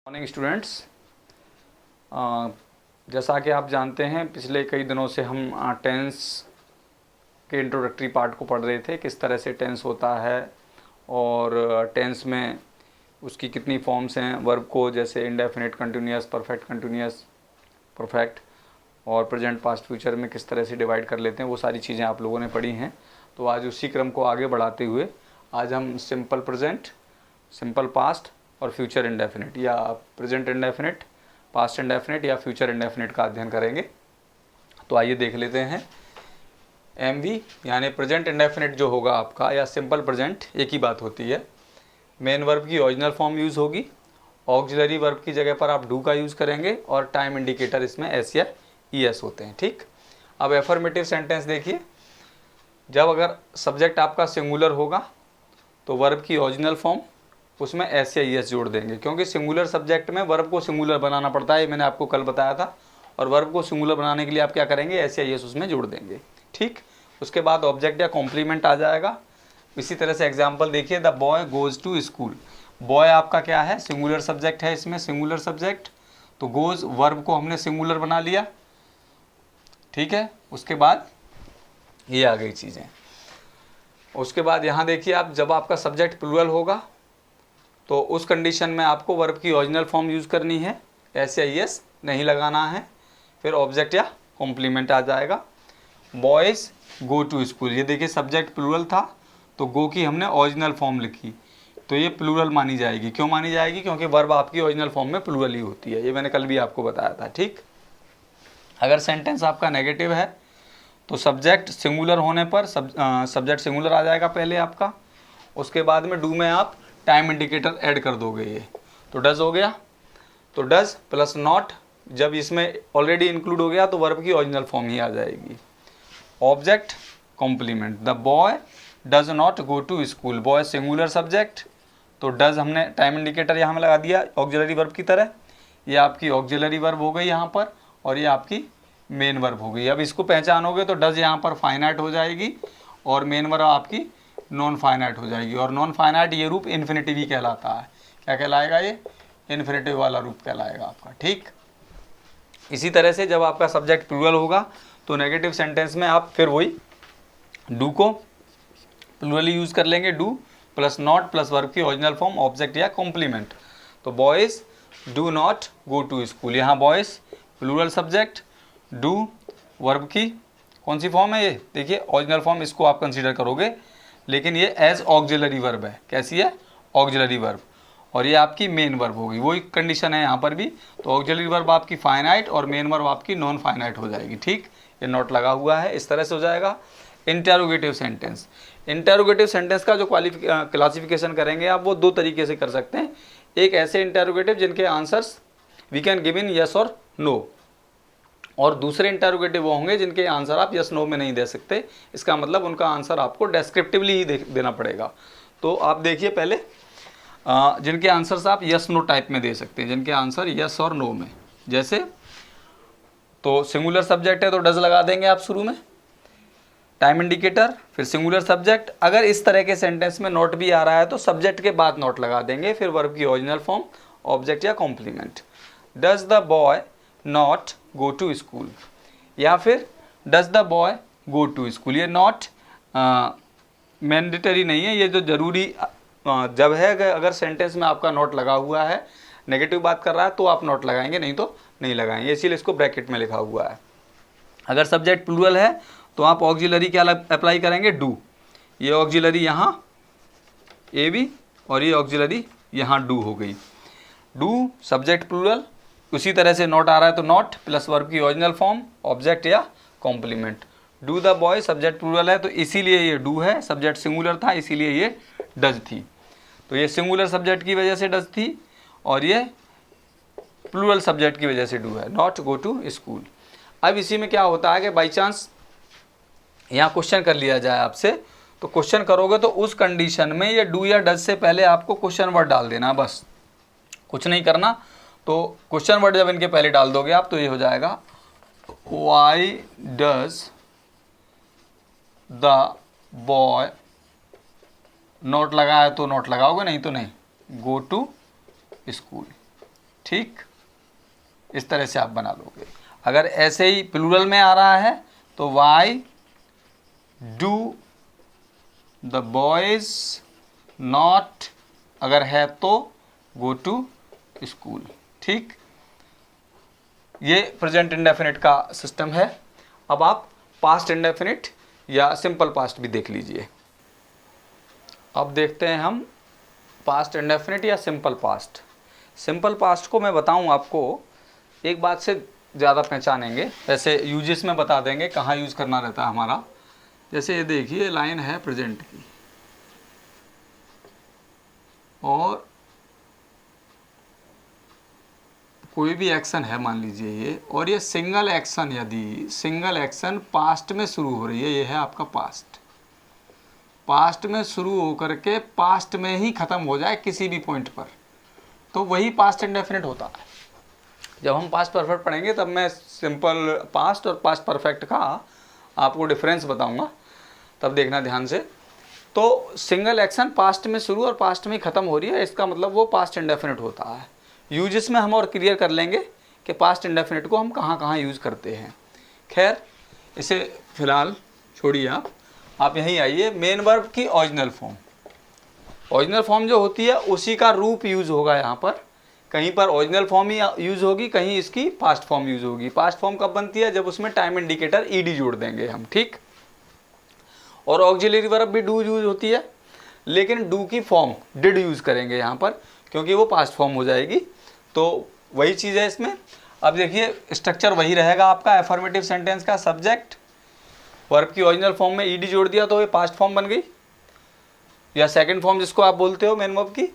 Morning students. जैसा कि आप जानते हैं पिछले कई दिनों से हम टेंस के इंट्रोडक्टरी पार्ट को पढ़ रहे थे, किस तरह से टेंस होता है और टेंस में उसकी कितनी फॉर्म्स हैं वर्ब को, जैसे indefinite, continuous, perfect continuous, perfect और प्रेजेंट, पास्ट, फ्यूचर में किस तरह से डिवाइड कर लेते हैं, वो सारी चीज़ें आप लोगों ने पढ़ी हैं। तो आज उसी क्रम को आगे बढ़ाते हुए आज हम सिंपल प्रेजेंट, सिंपल पास्ट और फ्यूचर इंडेफिनिट या प्रेजेंट इंडेफिनिट, पास्ट इंडेफिनिट या फ्यूचर इंडेफिनिट का अध्ययन करेंगे। तो आइए देख लेते हैं। एमवी यानी प्रेजेंट इंडेफिनिट जो होगा आपका, या सिंपल प्रेजेंट, एक ही बात होती है। मेन वर्ब की ओरिजिनल फॉर्म यूज़ होगी, ऑक्सिलरी वर्ब की जगह पर आप डू का यूज़ करेंगे और टाइम इंडिकेटर इसमें एस या ईएस होते हैं। ठीक, अब एफर्मेटिव सेंटेंस देखिए। जब अगर सब्जेक्ट आपका सिंगुलर होगा तो वर्ब की ओरिजिनल फॉर्म उसमें एस या ईएस जोड़ देंगे, क्योंकि सिंगुलर सब्जेक्ट में वर्ब को सिंगुलर बनाना पड़ता है, मैंने आपको कल बताया था। और वर्ब को सिंगुलर बनाने के लिए आप क्या करेंगे, एस या ईएस उसमें जोड़ देंगे। ठीक, उसके बाद ऑब्जेक्ट या कॉम्प्लीमेंट आ जाएगा। इसी तरह से एग्जाम्पल देखिए, the boy goes to school. Boy आपका क्या है, सिंगुलर सब्जेक्ट है, इसमें सिंगुलर सब्जेक्ट, तो गोज़ वर्ब को हमने सिंगुलर बना लिया। ठीक है, उसके बाद ये आ गई चीज़ें। उसके बाद यहाँ देखिए आप, जब आपका सब्जेक्ट प्लूरल होगा तो उस कंडीशन में आपको वर्ब की ओरिजिनल फॉर्म यूज़ करनी है, एस या ईएस नहीं लगाना है, फिर ऑब्जेक्ट या कॉम्प्लीमेंट आ जाएगा। बॉयज़ गो टू स्कूल, ये देखिए सब्जेक्ट प्लूरल था तो गो की हमने ओरिजिनल फॉर्म लिखी, तो ये प्लूरल मानी जाएगी। क्यों मानी जाएगी, क्योंकि वर्ब आपकी ओरिजिनल फॉर्म में प्लूरल ही होती है, ये मैंने कल भी आपको बताया था। ठीक, अगर सेंटेंस आपका नेगेटिव है तो सब्जेक्ट सिंगुलर होने पर सब्जेक्ट सिंगुलर आ जाएगा पहले आपका, उसके बाद में डू में आप टाइम इंडिकेटर ऐड कर दोगे, ये तो डज हो गया। तो डज प्लस नॉट जब इसमें ऑलरेडी इंक्लूड हो गया तो वर्ब की ओरिजिनल फॉर्म ही आ जाएगी। Object complement, the boy does not go to school, boy singular subject, तो डज हमने टाइम इंडिकेटर यहाँ में लगा दिया ऑक्सिलरी वर्ब की तरह। ये आपकी ऑक्सिलरी वर्ब हो गई यहाँ पर और ये आपकी मेन वर्ब हो गई। अब इसको पहचानोगे तो डज यहाँ पर फाइनाइट हो जाएगी और मेन वर्ब आपकी नॉन फाइनाइट हो जाएगी। और नॉन फाइनाइट ये रूप इन्फिनिटिव ही कहलाता है। क्या कहलाएगा, ये इन्फिनिटिव वाला रूप कहलाएगा आपका। ठीक, इसी तरह से जब आपका सब्जेक्ट प्लूरल होगा तो नेगेटिव सेंटेंस में आप फिर वही डू को प्लूरली यूज़ कर लेंगे, do plus not plus verb की ओरिजिनल फॉर्म ऑब्जेक्ट या कॉम्प्लीमेंट। तो boys do not go to school, यहाँ boys plural subject, do verb की कौन सी फॉर्म है, ये देखिए ओरिजिनल फॉर्म, इसको आप कंसीडर करोगे, लेकिन ये एज ऑक्सिलरी वर्ब है। कैसी है, ऑक्सिलरी वर्ब, और ये आपकी मेन वर्ब होगी। वही कंडीशन है यहाँ पर भी, तो ऑक्सिलरी वर्ब आपकी फाइनाइट और मेन वर्ब आपकी नॉन फाइनाइट हो जाएगी। ठीक, ये नोट लगा हुआ है, इस तरह से हो जाएगा। इंटेरोगेटिव सेंटेंस, इंटेरोगेटिव सेंटेंस का जो क्लासिफिकेशन करेंगे आप, वो दो तरीके से कर सकते हैं। एक ऐसे इंटेरोगेटिव जिनके answers we can give in yes और नो, और दूसरे इंटरोगेटिव वो होंगे जिनके आंसर आप यस नो में नहीं दे सकते। इसका मतलब उनका आंसर आपको डेस्क्रिप्टिवली ही देना पड़ेगा। तो आप देखिए पहले जिनके आंसर्स आप यस नो टाइप में दे सकते हैं, जिनके आंसर यस और नो में, जैसे तो सिंगुलर सब्जेक्ट है तो डज लगा देंगे आप शुरू में, टाइम इंडिकेटर, फिर सिंगुलर सब्जेक्ट। अगर इस तरह के सेंटेंस में नॉट भी आ रहा है तो सब्जेक्ट के बाद नॉट लगा देंगे, फिर वर्ब की ओरिजिनल फॉर्म, ऑब्जेक्ट या complement. Does the boy not go to school, या फिर does the boy go to school. ये नॉट मैंडेटरी नहीं है, ये जो जरूरी जब है, अगर सेंटेंस में आपका नॉट लगा हुआ है, नेगेटिव बात कर रहा है तो आप नॉट लगाएंगे, नहीं तो नहीं लगाएंगे, इसीलिए इसको ब्रैकेट में लिखा हुआ है। अगर सब्जेक्ट प्लूरल है तो आप ऑक्सिलरी क्या अप्लाई करेंगे, डू। ये ऑक्सिलरी यहाँ ए बी और ये ऑक्सिलरी यहाँ डू हो गई। डू सब्जेक्ट प्लूरल, उसी तरह से नॉट आ रहा है तो नॉट प्लस वर्ब की ओरिजिनल फॉर्म, ऑब्जेक्ट या complement. Do the boy subject plural है तो इसीलिए ये डू है, सब्जेक्ट सिंगुलर था इसीलिए ये डज थी। तो ये सिंगुलर सब्जेक्ट की वजह से डज थी और ये प्लूरल सब्जेक्ट की वजह से डू है, नॉट गो टू स्कूल। अब इसी में क्या होता है कि बाई चांस यहाँ क्वेश्चन कर लिया जाए आपसे, तो क्वेश्चन करोगे तो उस कंडीशन में ये डू या डज से पहले आपको क्वेश्चन वर्ड डाल देना, बस कुछ नहीं करना। तो क्वेश्चन वर्ड जब इनके पहले डाल दोगे आप तो ये हो जाएगा, why does the boy, note लगा है तो नोट लगाओगे, नहीं तो नहीं, गो टू स्कूल। ठीक, इस तरह से आप बना लोगे। अगर ऐसे ही प्लूरल में आ रहा है तो why do the boys not, अगर है तो गो टू स्कूल। ठीक, ये प्रेजेंट इंडेफिनिट का सिस्टम है। अब आप पास्ट इंडेफिनिट या सिंपल पास्ट भी देख लीजिए। अब देखते हैं हम पास्ट इंडेफिनिट या सिंपल पास्ट। सिंपल पास्ट को मैं बताऊं आपको, एक बात से ज़्यादा पहचानेंगे, वैसे यूजेस में बता देंगे कहाँ यूज़ करना रहता है हमारा। जैसे ये देखिए लाइन है प्रेजेंट की, और कोई भी एक्शन है मान लीजिए ये, और ये सिंगल एक्शन, यदि सिंगल एक्शन पास्ट में शुरू हो रही है, ये है आपका पास्ट, पास्ट में शुरू होकर के पास्ट में ही ख़त्म हो जाए किसी भी पॉइंट पर, तो वही पास्ट इंडेफिनिट होता है। जब हम पास्ट परफेक्ट पढ़ेंगे तब मैं सिंपल पास्ट और पास्ट परफेक्ट का आपको डिफरेंस बताऊंगा, तब देखना ध्यान से। तो सिंगल एक्शन पास्ट में शुरू और पास्ट में ख़त्म हो रही है, इसका मतलब वो पास्ट इंडेफिनिट होता है। यूजेस में हम और क्लियर कर लेंगे कि पास्ट इंडेफिनिट को हम कहाँ कहाँ यूज़ करते हैं। खैर, इसे फ़िलहाल छोड़िए, आप यहीं आइए। मेन वर्ब की ओरिजिनल फॉर्म, ओरिजिनल फॉर्म जो होती है उसी का रूप यूज़ होगा यहाँ पर। कहीं पर ओरिजिनल फॉर्म ही यूज़ होगी, कहीं इसकी पास्ट फॉर्म यूज़ होगी। पास्ट फॉर्म कब बनती है? जब उसमें टाइम इंडिकेटर ईडी जोड़ देंगे हम, ठीक। और ऑक्सिलरी वर्ब भी डू यूज होती है, लेकिन डू की फॉर्म डिड यूज़ करेंगे यहाँ पर, क्योंकि वो पास्ट फॉर्म हो जाएगी। तो वही चीज़ है इसमें। अब देखिए स्ट्रक्चर वही रहेगा आपका एफर्मेटिव सेंटेंस का। सब्जेक्ट, वर्ब की ओरिजिनल फॉर्म में ईडी जोड़ दिया तो ये पास्ट फॉर्म बन गई, या सेकंड फॉर्म जिसको आप बोलते हो मेन वर्ब की।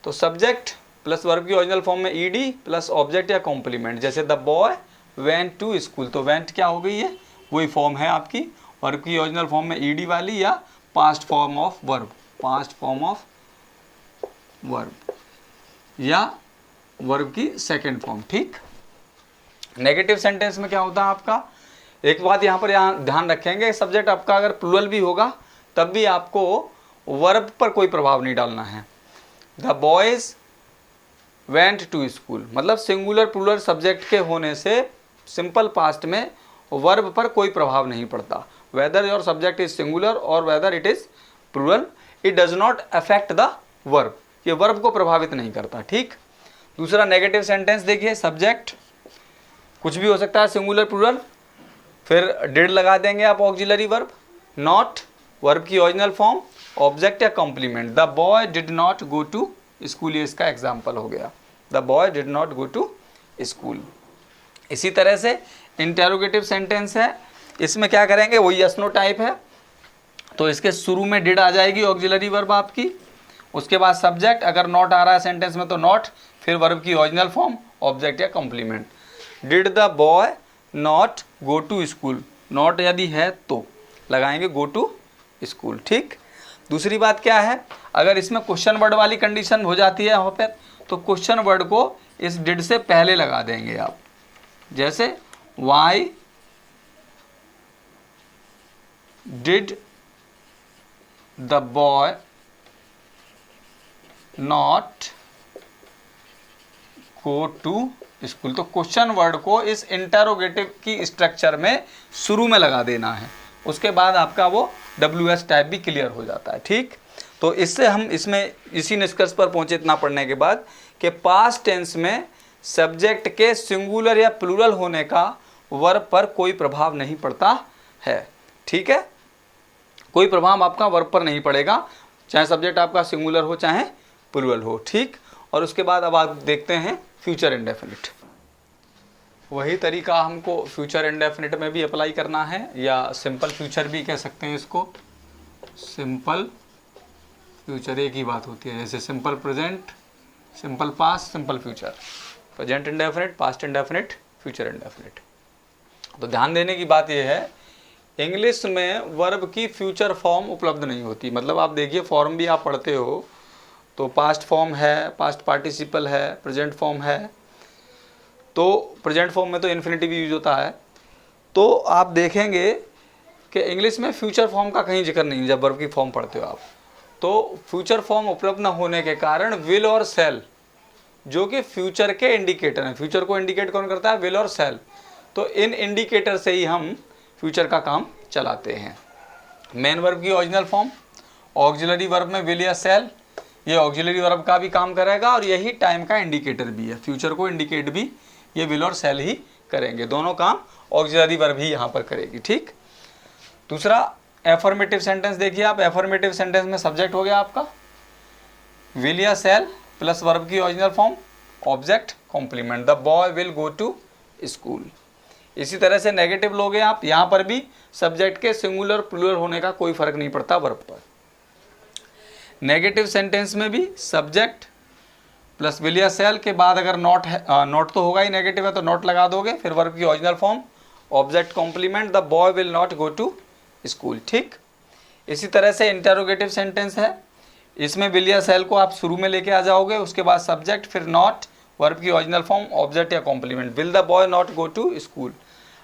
तो सब्जेक्ट प्लस वर्ब की ओरिजिनल फॉर्म में ईडी प्लस ऑब्जेक्ट या कॉम्प्लीमेंट, जैसे the boy went to school, तो वेंट क्या हो गई है? वही फॉर्म है आपकी वर्ब की ओरिजिनल फॉर्म में ईडी वाली, या past form of verb, past form of verb, या वर्ब की सेकंड फॉर्म, ठीक। नेगेटिव सेंटेंस में क्या होता है आपका? एक बात यहाँ पर ध्यान रखेंगे, सब्जेक्ट आपका अगर प्लूरल भी होगा तब भी आपको वर्ब पर कोई प्रभाव नहीं डालना है। The boys went to school, मतलब सिंगुलर प्लूरल सब्जेक्ट के होने से सिंपल पास्ट में वर्ब पर कोई प्रभाव नहीं पड़ता। Whether your subject is singular और whether it is plural, it does not affect the verb, ये वर्ब को प्रभावित नहीं करता, ठीक। दूसरा नेगेटिव सेंटेंस देखिए, सब्जेक्ट कुछ भी हो सकता है, सिंगुलर प्लूरल, फिर डिड लगा देंगे आप ऑक्सिलरी वर्ब, नॉट वर्ब की ओरिजिनल फॉर्म, ऑब्जेक्ट या complement. The boy did not go to school, ये इसका एग्जाम्पल हो गया, the boy did not go to school. इसी तरह से इंटेरोगेटिव सेंटेंस है, इसमें क्या करेंगे? वही यस नो टाइप है, तो इसके शुरू में डिड आ जाएगी ऑक्सिलरी वर्ब आपकी, उसके बाद सब्जेक्ट, अगर नॉट आ रहा है सेंटेंस में तो नॉट, फिर वर्ब की ओरिजिनल फॉर्म, ऑब्जेक्ट या complement. Did the boy not go to school, not यदि है तो लगाएंगे गो टू स्कूल, ठीक। दूसरी बात क्या है, अगर इसमें क्वेश्चन वर्ड वाली कंडीशन हो जाती है यहाँ पर, तो क्वेश्चन वर्ड को इस डिड से पहले लगा देंगे आप, जैसे why did the boy not go to school, तो क्वेश्चन वर्ड को इस इंटरोगेटिव की स्ट्रक्चर में शुरू में लगा देना है, उसके बाद आपका वो WS टाइप भी क्लियर हो जाता है, ठीक। तो इससे हम इसमें इसी निष्कर्ष पर पहुंचे इतना पढ़ने के बाद कि पास्ट टेंस में सब्जेक्ट के सिंगुलर या प्लूरल होने का वर्ब पर कोई प्रभाव नहीं पड़ता है, ठीक है। कोई प्रभाव आपका वर्ब पर नहीं पड़ेगा, चाहे सब्जेक्ट आपका सिंगुलर हो चाहे प्लूरल हो, ठीक। और उसके बाद अब आप देखते हैं फ्यूचर इंडेफिनिट। वही तरीका हमको फ्यूचर इंडेफिनिट में भी अप्लाई करना है, या सिंपल फ्यूचर भी कह सकते हैं इसको। सिंपल फ्यूचर एक ही बात होती है, जैसे simple present, simple past, simple future, present indefinite, past indefinite, future indefinite. तो ध्यान देने की बात यह है, इंग्लिश में वर्ब की फ्यूचर फॉर्म उपलब्ध नहीं होती। मतलब आप देखिए फॉर्म भी आप पढ़ते हो तो पास्ट फॉर्म है, पास्ट पार्टिसिपल है, प्रेजेंट फॉर्म है, तो प्रेजेंट फॉर्म में तो इन्फिनिटिव यूज होता है। तो आप देखेंगे कि इंग्लिश में फ्यूचर फॉर्म का कहीं जिक्र नहीं जब वर्ब की फॉर्म पढ़ते हो आप। तो फ्यूचर फॉर्म उपलब्ध न होने के कारण विल और शैल जो कि फ्यूचर के इंडिकेटर हैं। फ्यूचर को इंडिकेट कौन करता है? विल और शैल। तो इन इंडिकेटर से ही हम फ्यूचर का काम चलाते हैं। मेन वर्ब की ओरिजिनल फॉर्म, ऑक्सिलरी वर्ब में विल या शैल, ये ऑक्सिलरी वर्ब का भी काम करेगा और यही टाइम का इंडिकेटर भी है। फ्यूचर को इंडिकेट भी ये विल और शैल ही करेंगे, दोनों काम ऑक्सिलरी वर्ब ही यहाँ पर करेगी। ठीक। दूसरा एफर्मेटिव सेंटेंस देखिए आप। एफर्मेटिव सेंटेंस में सब्जेक्ट हो गया आपका विल या शैल प्लस वर्ब की original form, object complement, the boy will go to school. इसी तरह से नेगेटिव लोगे आप, यहाँ पर भी सब्जेक्ट के सिंगुलर प्लूरल होने का कोई फर्क नहीं पड़ता वर्ब पर। नेगेटिव सेंटेंस में भी सब्जेक्ट प्लस विल या शैल के बाद अगर नॉट है, नॉट तो होगा ही, नेगेटिव है तो नॉट लगा दोगे, फिर वर्ब की original form, object complement, the boy will not go to school. ठीक। इसी तरह से इंटरोगेटिव सेंटेंस है, इसमें विल या शैल को आप शुरू में लेके आ जाओगे, उसके बाद सब्जेक्ट, फिर नॉट, वर्ब की ओरिजिनल फॉर्म, ऑब्जेक्ट या complement. Will the boy not go to school.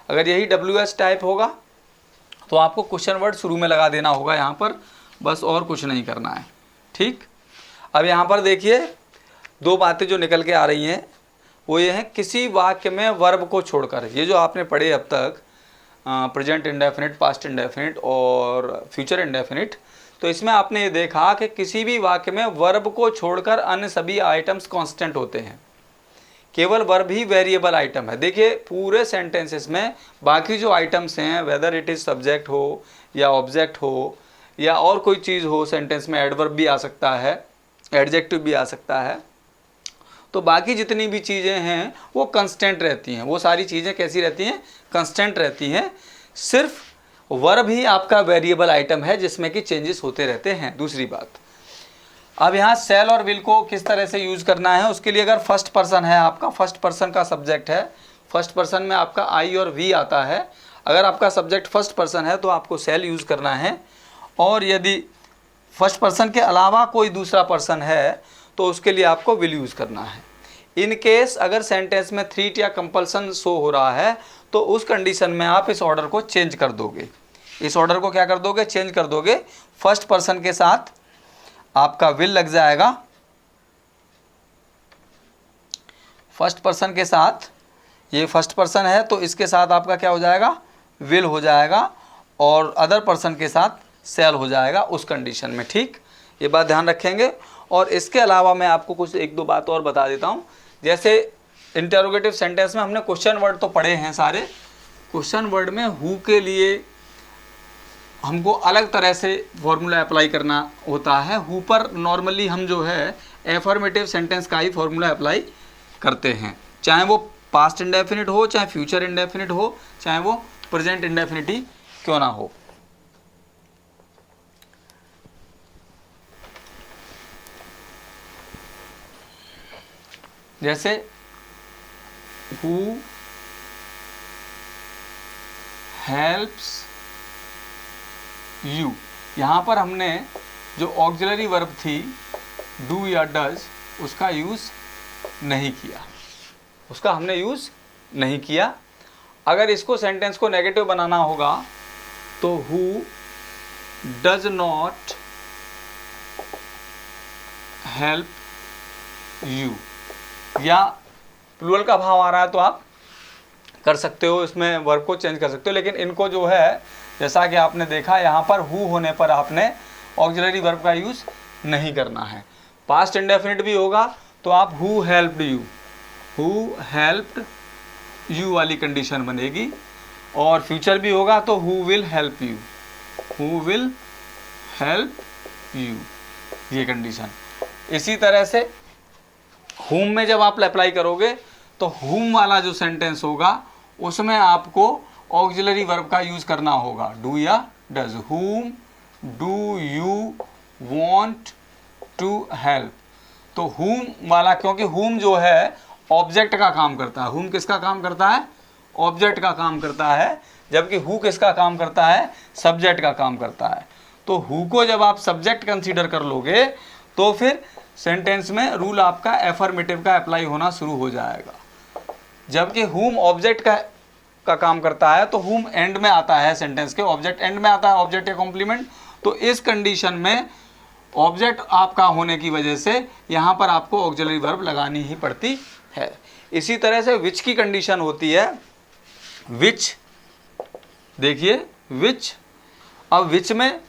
अगर यही WH टाइप होगा तो आपको क्वेश्चन वर्ड शुरू में लगा देना होगा यहाँ पर, बस और कुछ नहीं करना है। ठीक। अब यहाँ पर देखिए दो बातें जो निकल के आ रही हैं वो ये हैं, किसी वाक्य में वर्ब को छोड़कर, ये जो आपने पढ़े अब तक प्रेजेंट इंडेफिनिट, पास्ट इंडेफिनिट और फ्यूचर इंडेफिनिट, तो इसमें आपने ये देखा कि किसी भी वाक्य में वर्ब को छोड़कर अन्य सभी आइटम्स कांस्टेंट होते हैं, केवल वर्ब ही वेरिएबल आइटम है। देखिए पूरे सेंटेंसेस में बाकी जो आइटम्स हैं, वेदर इट इज़ सब्जेक्ट हो या ऑब्जेक्ट हो या और कोई चीज़ हो, सेंटेंस में एडवर्ब भी आ सकता है, एडजेक्टिव भी आ सकता है, तो बाकी जितनी भी चीज़ें हैं वो कंस्टेंट रहती हैं। वो सारी चीज़ें कैसी रहती हैं? कंस्टेंट रहती हैं। सिर्फ वर्ब ही आपका वेरिएबल आइटम है जिसमें कि चेंजेस होते रहते हैं। दूसरी बात, अब यहाँ शैल और विल को किस तरह से यूज़ करना है, उसके लिए अगर फर्स्ट पर्सन है आपका, फर्स्ट पर्सन का सब्जेक्ट है, फर्स्ट पर्सन में आपका आई और वी आता है, अगर आपका सब्जेक्ट फर्स्ट पर्सन है तो आपको शैल यूज़ करना है, और यदि फर्स्ट पर्सन के अलावा कोई दूसरा पर्सन है तो उसके लिए आपको विल यूज़ करना है। इन केस अगर सेंटेंस में थ्रीट या कंपल्सन शो हो रहा है तो उस कंडीशन में आप इस ऑर्डर को चेंज कर दोगे। इस ऑर्डर को क्या कर दोगे? चेंज कर दोगे। फर्स्ट पर्सन के साथ आपका विल लग जाएगा, फर्स्ट पर्सन के साथ, ये फर्स्ट पर्सन है तो इसके साथ आपका क्या हो जाएगा? विल हो जाएगा, और अदर पर्सन के साथ शैल हो जाएगा उस कंडीशन में। ठीक, ये बात ध्यान रखेंगे। और इसके अलावा मैं आपको कुछ एक दो बात और बता देता हूँ। जैसे इंटरोगेटिव सेंटेंस में हमने क्वेश्चन वर्ड तो पढ़े हैं सारे, क्वेश्चन वर्ड में हु के लिए हमको अलग तरह से फॉर्मूला अप्लाई करना होता है। हु पर नॉर्मली हम जो है एफर्मेटिव सेंटेंस का ही फॉर्मूला अप्लाई करते हैं, चाहे वो पास्ट इंडेफिनिट हो, चाहे फ्यूचर इंडेफिनिट हो, चाहे वो प्रेजेंट इंडेफिनिट ही क्यों ना हो। जैसे हु हेल्प्स यू, यहाँ पर हमने जो ऑक्सिलरी वर्ब थी डू या डज, उसका यूज़ नहीं किया, उसका हमने यूज़ नहीं किया। अगर इसको सेंटेंस को नेगेटिव बनाना होगा तो who does not help you, या प्लूरल का भाव आ रहा है तो आप कर सकते हो, इसमें वर्ब को चेंज कर सकते हो। लेकिन इनको जो है, जैसा कि आपने देखा यहाँ पर हु होने पर आपने ऑक्सिलरी वर्ब का यूज़ नहीं करना है। पास्ट इंडेफिनिट भी होगा तो आप who helped you, who helped you वाली कंडीशन बनेगी, और फ्यूचर भी होगा तो who will help you, who will help you, ये कंडीशन। इसी तरह से हुम में जब आप अप्लाई करोगे तो हुम वाला जो सेंटेंस होगा उसमें आपको ऑक्सिलरी वर्ब का यूज़ करना होगा, डू या does. Whom do you want to help, तो हुम वाला, क्योंकि हुम जो है ऑब्जेक्ट का काम करता है। हुम किसका काम करता है? ऑब्जेक्ट का काम करता है, जबकि हु किसका काम करता है? सब्जेक्ट का काम करता है। तो हु को जब आप सब्जेक्ट कंसीडर कर लोगे तो फिर सेंटेंस में रूल आपका एफर्मेटिव का अप्लाई होना शुरू हो जाएगा। जबकि हुम ऑब्जेक्ट का काम करता है तो हुम एंड में आता है, सेंटेंस के ऑब्जेक्ट एंड में आता है, ऑब्जेक्ट या कॉम्प्लीमेंट। तो इस कंडीशन में ऑब्जेक्ट आपका होने की वजह से यहाँ पर आपको ऑक्सिलरी वर्ब लगानी ही पड़ती है। इसी तरह से विच की कंडीशन होती है, विच, देखिए विच, अब विच में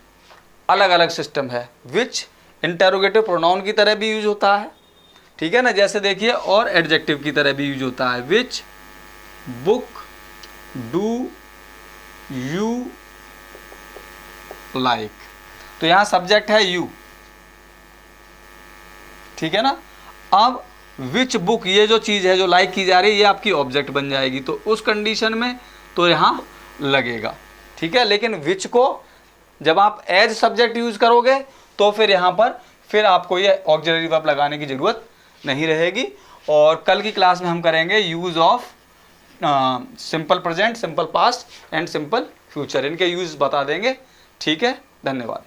अलग अलग सिस्टम है। विच इंटेरोगेटिव प्रोनाउन की तरह भी यूज होता है, ठीक है ना, जैसे देखिए, और एडजेक्टिव की तरह भी यूज होता है। Which book do you like, तो यहाँ सब्जेक्ट है यू, ठीक है ना। अब विच बुक, ये जो चीज़ है जो लाइक की जा रही है, ये आपकी ऑब्जेक्ट बन जाएगी, तो उस कंडीशन में तो यहाँ लगेगा, ठीक है। लेकिन विच को जब आप एज सब्जेक्ट यूज करोगे तो फिर यहाँ पर फिर आपको ये ऑक्सिलरी वर्ब लगाने की ज़रूरत नहीं रहेगी। और कल की क्लास में हम करेंगे use of simple present, simple past and simple future, इनके यूज़ बता देंगे, ठीक है। धन्यवाद।